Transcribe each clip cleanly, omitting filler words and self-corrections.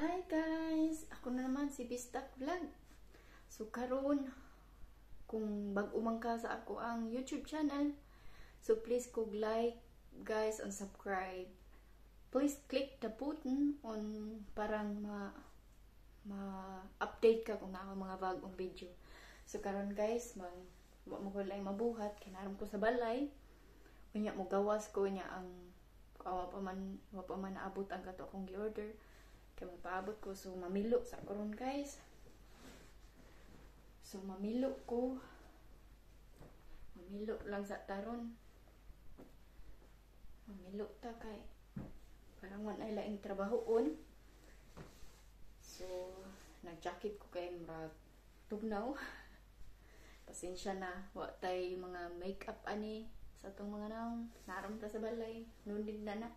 Hi guys! Ako na naman si Bistak Vlog. So karon, kung bag-o man ka sa ako ang YouTube channel, so please kog like guys and subscribe. Please click the button on parang ma-update ka kung naa mga bagong video. So karon guys, wa mo ko lang mabuhat kinaram ko sa balay. Unya mo gawas ko nya ang wa pa man naabot ang kato akong gi-order. Kaya magpaabot ko. So, mamilo sa karon guys. So, mamilo ko. Mamilo lang sa taron. Mamilo ta kay parang man ay laing trabahoon. So, nag-jacket ko kay murag tugnaw. Pasensya na. Wa tay mga makeup ani sa tong mga naong naramta sa balay. Nundin na na.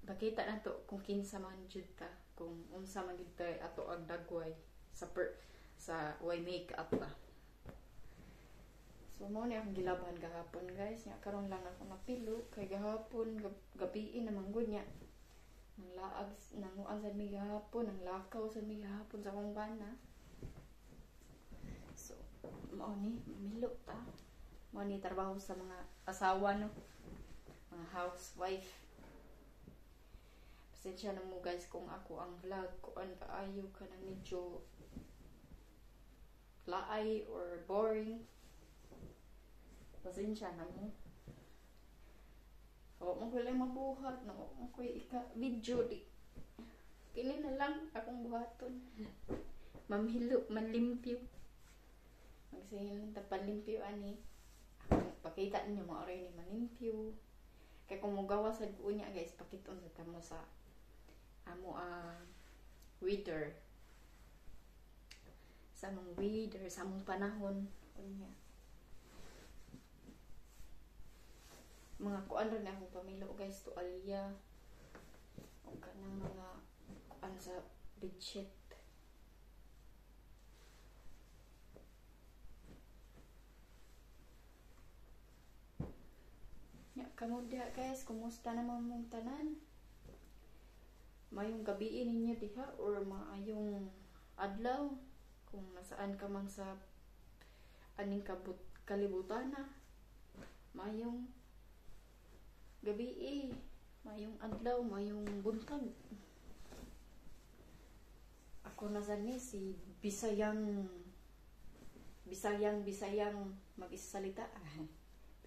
Bakita na to kung kinsa man jud ta, kung unsa man jud ta ato ang dagway sa way makeup ba. So mo ni akong gilaban gahapon guys, nya karon lang ako napilo kay gahapon gabi naman gud nya. Nang laag nanguan sa mi gahapon, nang lakaw sa mi gahapon sa akong bana. So mo ni mamilo ta. Mo ni trabaho sa mga asawa no, mga housewife. Pasensya na mo guys kung ako ang vlog kung kaayo ka na medyo laay or boring. Pasensya na mo. Huwag mo ko lang mabuhat. Huwag mo ko ika-video. Kini na lang akong buhaton. Mamhilo, manlimpyo. Magsahin lang tapalimpyo ani. Pakita ninyo mga oray ni manlimpyo. Kaya kung magawa sa niya guys, pakiton sa tamo sa amo weather sa mong weather sa mong panahon unya mga kuan rin akong pamilo guys to alya o kanang mga kuan sa bedsheet nya kamo diha guys, kumusta naman mong tanan? Mayong gabi ninyo diha or maayong adlaw kung nasaan ka man sa aning kalibutan na. Mayong gabi, mayong adlaw, mayong buntag. Ako na sani si Bisayang mag-isasalita.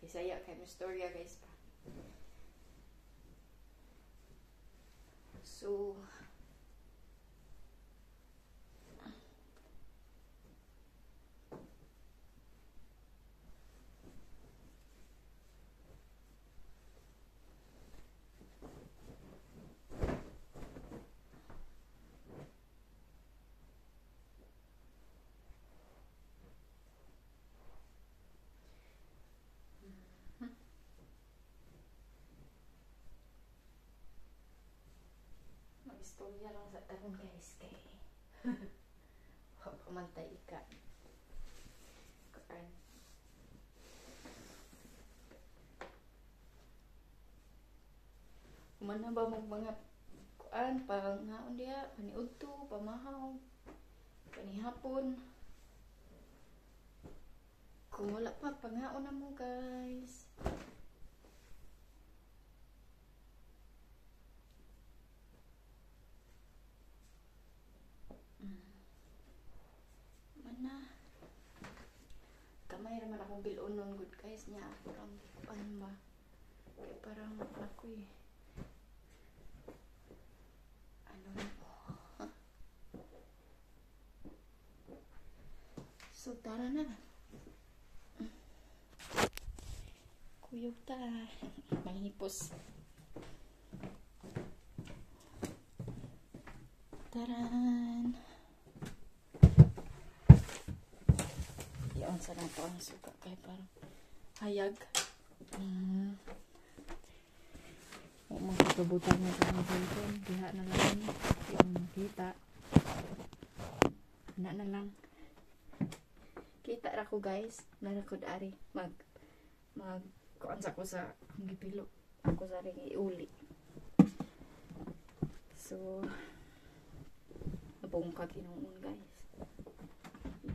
Bisaya kay Mistorya guys pa. So, istorya lang sa taron guys kay pamantay ika kuan kumana ba mong mga kuan pangaon diya paniudto pamahaw panihapon kung wala pa pangaon na mo guys. Kamay raman akong bilunon good guys niya. Parang ano ba? Kaya parang ako ano na po. So tara na. Kuyog ta. Manghipos. Taran. Sa nato ang suka kay parang hayag o magkabutan na sa mga cellphone diha na lang yung makita na lang kita ra ko guys narakod ari mag kuan sa ko sa ang gipilo ako sa ring iuli. So, nabungkag inuun guys.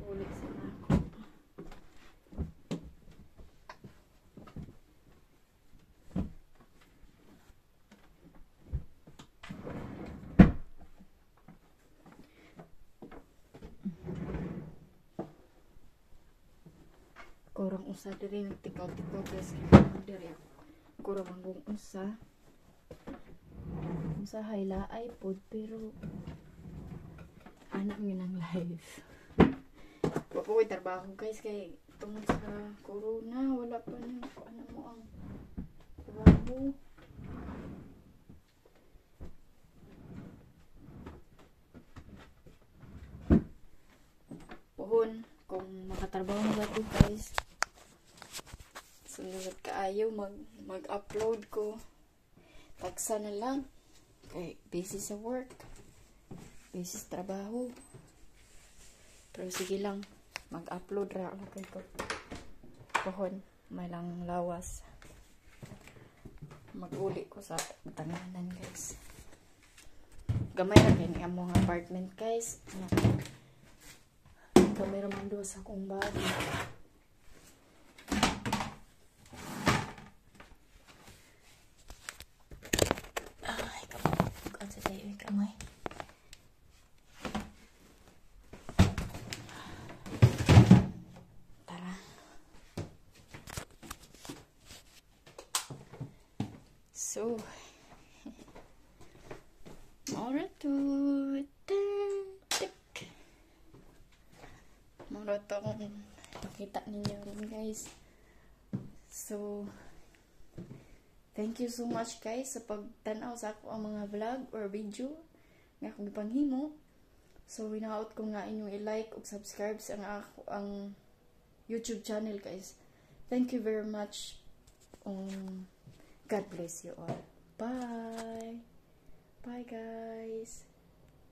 Ulit sa ako. Kurang usa diri nagtikaw-tikaw guys. Diri ako. Kurang manggong usa. Usa haylaay pod pero anak yun ang life. Wa po ko'y trabaho guys kay tungod sa corona wala pa na ano mo ang trabaho. Puhon kung makatrabaho na ba ito guys. Sunod kaayo mag-upload ko. Tagsa na lang. Kay busy sa work. Busy sa trabaho. Pero sige lang. Mag-upload ra ako kay ko. Puhon. May lang lawas. Mag-uli ko sa tanganan guys. Gamay na kayo ang mga apartment guys. Gamay naman doon sa akong body. Ay, kamay. Bukan sa tayo kamay. Tara. So, alright to ito kung makita ninyo rin guys. So thank you so much guys sa pagtanaw sa ako ang mga vlog or video nga akong ipanghimo. So hinaot ko nga inyong i-like o subscribe sa ang YouTube channel guys. Thank you very much. God bless you all. Bye. Bye guys.